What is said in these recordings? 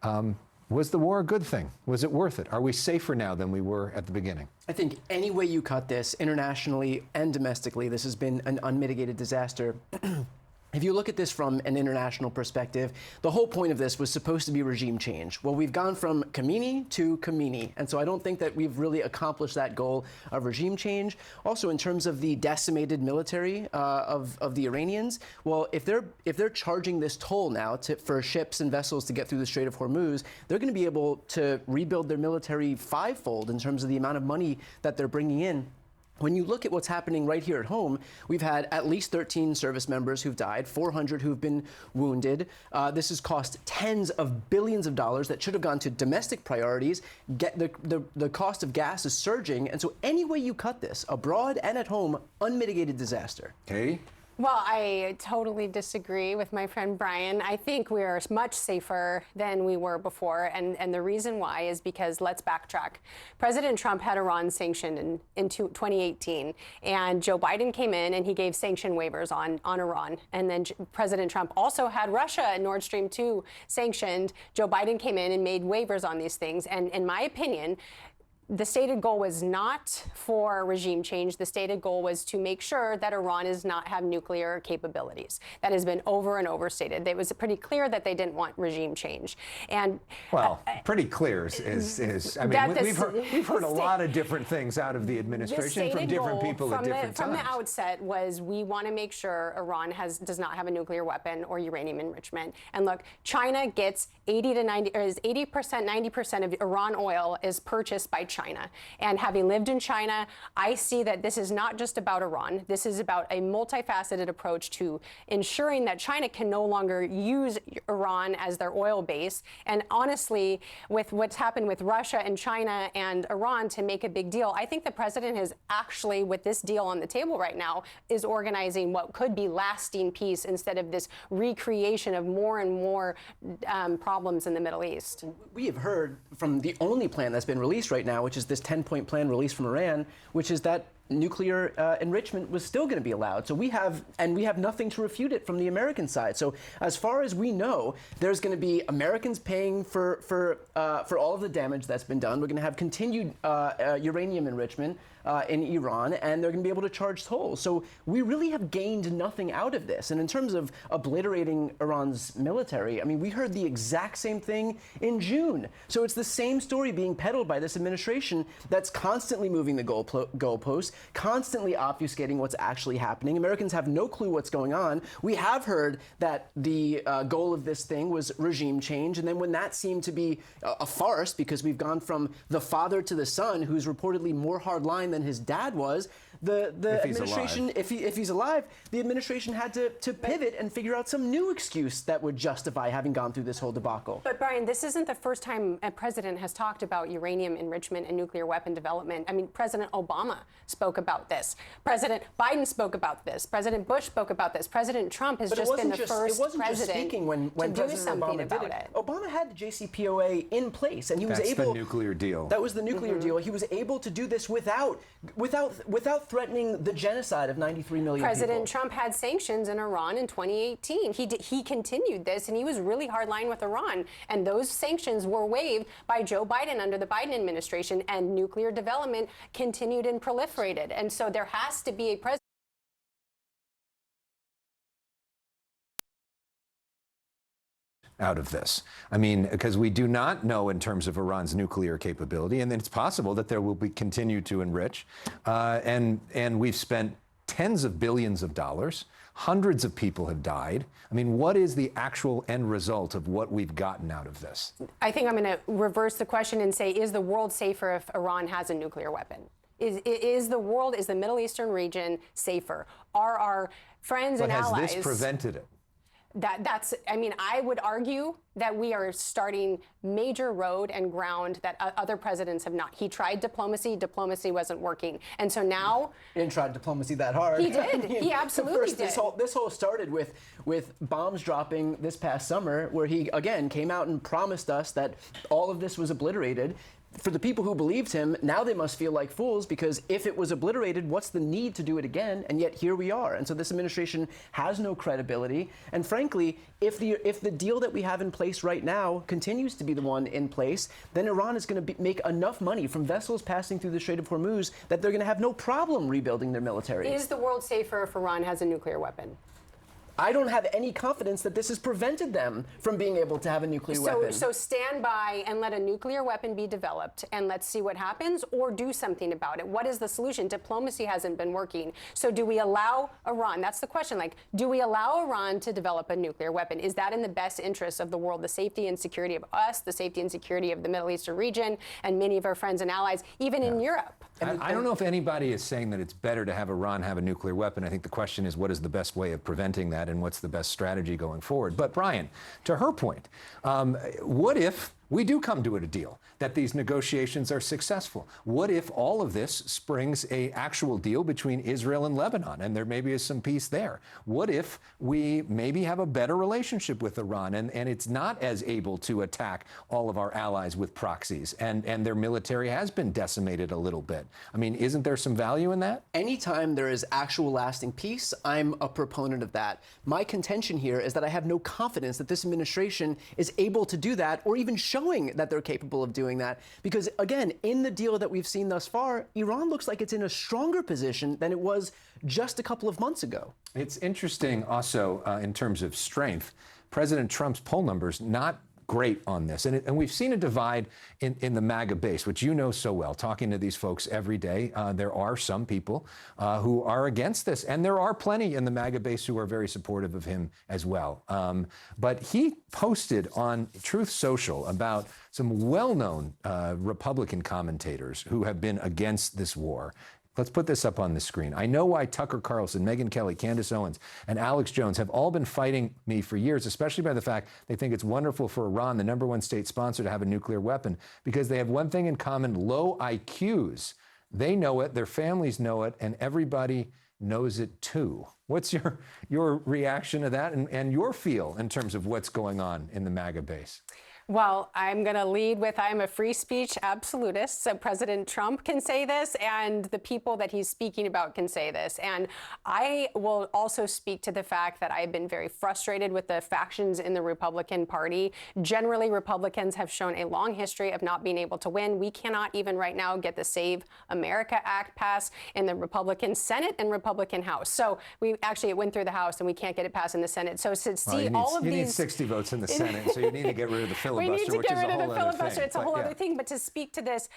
Was the war a good thing? Was it worth it? Are we safer now than we were at the beginning? I think any way you cut this, internationally and domestically, this has been an unmitigated disaster. If you look at this from an international perspective, the whole point of this was supposed to be regime change. Well, we've gone from Khamenei to Khamenei, and so I don't think that we've really accomplished that goal of regime change. Also, in terms of the decimated military of the Iranians, well, if they're charging this toll now for ships and vessels to get through the Strait of Hormuz, they're going to be able to rebuild their military fivefold in terms of the amount of money that they're bringing in. When you look at what's happening right here at home, we've had at least 13 service members who've died, 400 who've been wounded. This has cost tens of billions of dollars that should have gone to domestic priorities. The cost of gas is surging. And so any way you cut this, abroad and at home, unmitigated disaster. Katie? Well, I totally disagree with my friend Brian. I think we are much safer than we were before. And the reason why is because, let's backtrack. President Trump had Iran sanctioned in 2018. And Joe Biden came in and he gave sanction waivers on Iran. And then President Trump also had Russia and Nord Stream 2 sanctioned. Joe Biden came in and made waivers on these things. And in my opinion, the stated goal was not for regime change. The stated goal was to make sure that Iran does not have nuclear capabilities. That has been over and overstated. It was pretty clear that they didn't want regime change. And well, pretty clear is I mean, we've heard a lot of different things out of the administration from different people at different times. From the outset was, we want to make sure Iran does not have a nuclear weapon or uranium enrichment. And look, China gets 80%, 90% of Iran oil is purchased by China. And having lived in China, I see that this is not just about Iran. This is about a multifaceted approach to ensuring that China can no longer use Iran as their oil base. And honestly, with what's happened with Russia and China and Iran to make a big deal, I think the president has actually, with this deal on the table right now, is organizing what could be lasting peace instead of this recreation of more and more problems in the Middle East. We have heard from the only plan that's been released right now, which is this 10-point plan released from Iran, which is that nuclear enrichment was still going to be allowed. So we have nothing to refute it from the American side. So as far as we know, there's going to be Americans paying for all of the damage that's been done. We're going to have continued uranium enrichment in Iran, and they're going to be able to charge tolls. So we really have gained nothing out of this. And in terms of obliterating Iran's military, I mean, we heard the exact same thing in June. So it's the same story being peddled by this administration that's constantly moving the goalposts, constantly obfuscating what's actually happening. Americans have no clue what's going on. We have heard that the goal of this thing was regime change, and then when that seemed to be a farce, because we've gone from the father to the son, who's reportedly more hardline than his dad was, the administration, if he's alive, the administration had to pivot and figure out some new excuse that would justify having gone through this whole debacle. But Brian, this isn't the first time a president has talked about uranium enrichment and nuclear weapon development. I mean, President Obama spoke about this. President Biden spoke about this. President Bush spoke about this. President Trump has just been the first president to do something about it. Obama had the JCPOA in place, and he was able. That's the nuclear deal. That was the nuclear deal. He was able to do this without threatening the genocide of 93 million President people. Trump had sanctions in Iran in 2018. He continued this, and he was really hardline with Iran. And those sanctions were waived by Joe Biden under the Biden administration, and nuclear development continued and proliferated. And so there has to be a president out of this. I mean, because we do not know in terms of Iran's nuclear capability, and then it's possible that there will be continue to enrich. And we've spent tens of billions of dollars. Hundreds of people have died. I mean, what is the actual end result of what we've gotten out of this? I think I'm going to reverse the question and say, is the world safer if Iran has a nuclear weapon? Is the Middle Eastern region safer? Are our friends and allies... But has this prevented it? I mean, I would argue that we are starting major road and ground that other presidents have not. He tried diplomacy. Diplomacy wasn't working. And so now... He didn't try diplomacy that hard. He did. He absolutely did. This whole started with bombs dropping this past summer, where he, again, came out and promised us that all of this was obliterated. for the people who believed him, now they must feel like fools, because if it was obliterated, what's the need to do it again? And yet here we are. And so this administration has no credibility. And frankly, if the deal that we have in place right now continues to be the one in place, then Iran is going to make enough money from vessels passing through the Strait of Hormuz that they're going to have no problem rebuilding their military. Is the world safer if Iran has a nuclear weapon? I don't have any confidence that this has prevented them from being able to have a nuclear weapon. So stand by and let a nuclear weapon be developed, and let's see what happens, or do something about it. What is the solution? Diplomacy hasn't been working. So do we allow Iran? That's the question. Like, do we allow Iran to develop a nuclear weapon? Is that in the best interest of the world, the safety and security of us, the safety and security of the Middle Eastern region, and many of our friends and allies, even in Europe? I don't know if anybody is saying that it's better to have Iran have a nuclear weapon. I think the question is, what is the best way of preventing that, and what's the best strategy going forward? But Brian, to her point, what if we do come to a deal, that these negotiations are successful? What if all of this springs a actual deal between Israel and Lebanon, and there maybe is some peace there? What if we maybe have a better relationship with Iran, and it's not as able to attack all of our allies with proxies, and their military has been decimated a little bit? I mean, isn't there some value in that? Anytime there is actual lasting peace, I'm a proponent of that. My contention here is that I have no confidence that this administration is able to do that, or even showing that they're capable of doing that. Because again, in the deal that we've seen thus far, Iran looks like it's in a stronger position than it was just a couple of months ago. It's interesting also in terms of strength. President Trump's poll numbers not great on this. And we've seen a divide in the MAGA base, which you know so well, talking to these folks every day. There are some people who are against this, and there are plenty in the MAGA base who are very supportive of him as well. But he posted on Truth Social about some well-known Republican commentators who have been against this war. Let's put this up on the screen. I know why Tucker Carlson, Megyn Kelly, Candace Owens, and Alex Jones have all been fighting me for years, especially by the fact they think it's wonderful for Iran, the #1 state sponsor, to have a nuclear weapon, because they have one thing in common: low IQs. They know it, their families know it, and everybody knows it too. What's your reaction to that, and your feel in terms of what's going on in the MAGA base? Well, I'm going to lead with I'm a free speech absolutist. So President Trump can say this, and the people that he's speaking about can say this. And I will also speak to the fact that I've been very frustrated with the factions in the Republican Party. Generally, Republicans have shown a long history of not being able to win. We cannot even right now get the Save America Act passed in the Republican Senate and Republican House. So it went through the House, and we can't get it passed in the Senate. So to see you need 60 votes in the Senate, so you need to get rid of the filibuster. We need to get rid of the filibuster. It's a whole other other thing. But to speak to this,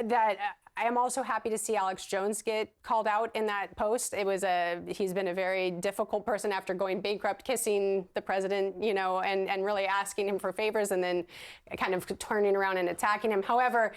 that I am also happy to see Alex Jones get called out in that post. He's been a very difficult person after going bankrupt, kissing the president, and really asking him for favors, and then kind of turning around and attacking him. However,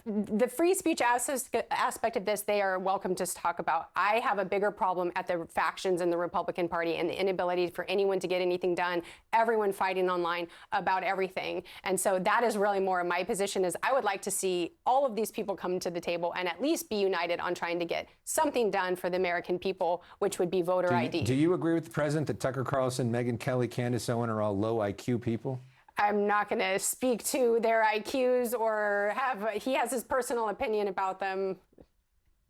the free speech aspect of this, they are welcome to talk about. I have a bigger problem at the factions in the Republican Party and the inability for anyone to get anything done, everyone fighting online about everything. And so that is really more of my position, is I would like to see all of these people come to the table and at least be united on trying to get something done for the American people, which would be voter ID. Do you agree with the president that Tucker Carlson, Megyn Kelly, Candace Owens are all low IQ people? I'm not going to speak to their IQs or he has his personal opinion about them.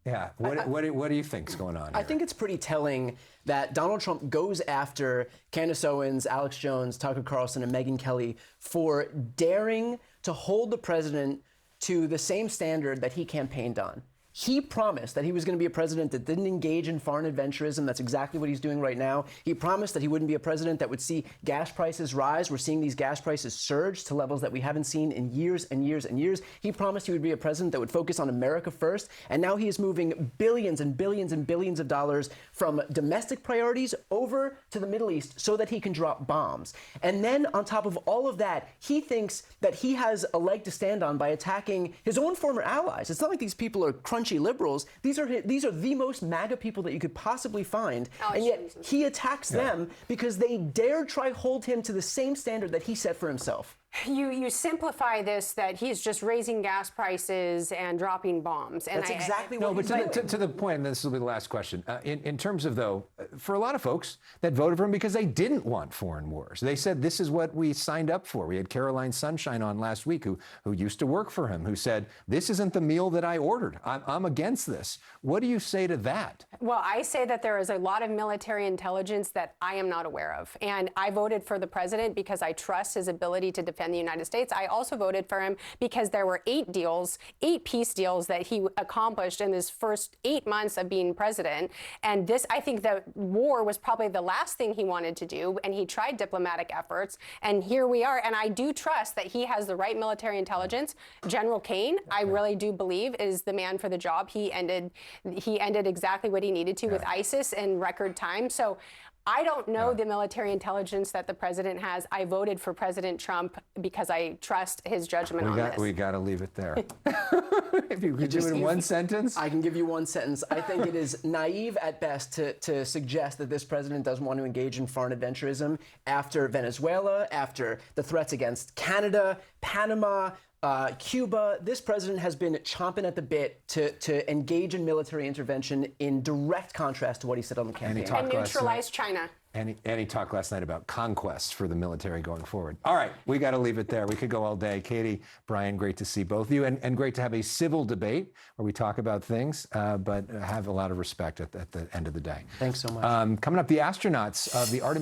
Yeah. What do you think's going on here? I think it's pretty telling that Donald Trump goes after Candace Owens, Alex Jones, Tucker Carlson, and Megyn Kelly for daring to hold the president to the same standard that he campaigned on. He promised that he was going to be a president that didn't engage in foreign adventurism. That's exactly what he's doing right now. He promised that he wouldn't be a president that would see gas prices rise. We're seeing these gas prices surge to levels that we haven't seen in years and years and years. He promised he would be a president that would focus on America first. And now he is moving billions and billions and billions of dollars from domestic priorities over to the Middle East so that he can drop bombs. And then on top of all of that, he thinks that he has a leg to stand on by attacking his own former allies. It's not like these people are crunchy liberals. These are the most MAGA people that you could possibly find. And yet he attacks them because they dare try hold him to the same standard that he set for himself. You simplify this that he's just raising gas prices and dropping bombs. And That's exactly No, what but he's doing. to the point, and this will be the last question. In terms of, though, for a lot of folks that voted for him because they didn't want foreign wars, they said this is what we signed up for. We had Caroline Sunshine on last week, who used to work for him, who said, this isn't the meal that I ordered. I'm against this. What do you say to that? Well, I say that there is a lot of military intelligence that I am not aware of. And I voted for the president because I trust his ability to defend the United States. I also voted for him because there were 8 peace deals that he accomplished in his first 8 months of being president. And this, I think the war was probably the last thing he wanted to do. And he tried diplomatic efforts. And here we are. And I do trust that he has the right military intelligence. General Kane, I really do believe, is the man for the job. He ended exactly what he needed to with ISIS in record time. So I don't know the military intelligence that the president has. I voted for President Trump because I trust his judgment on this. We got to leave it there. If you could do it in one sentence. I can give you one sentence. I think it is naive at best to suggest that this president doesn't want to engage in foreign adventurism after Venezuela, after the threats against Canada, Panama, Cuba. This president has been chomping at the bit to engage in military intervention in direct contrast to what he said on the campaign. And neutralize China. And he talked last night about conquests for the military going forward. All right, we got to leave it there. We could go all day. Katie, Brian, great to see both of you, and great to have a civil debate where we talk about things, but have a lot of respect at the end of the day. Thanks so much. Coming up, the astronauts of the Artemis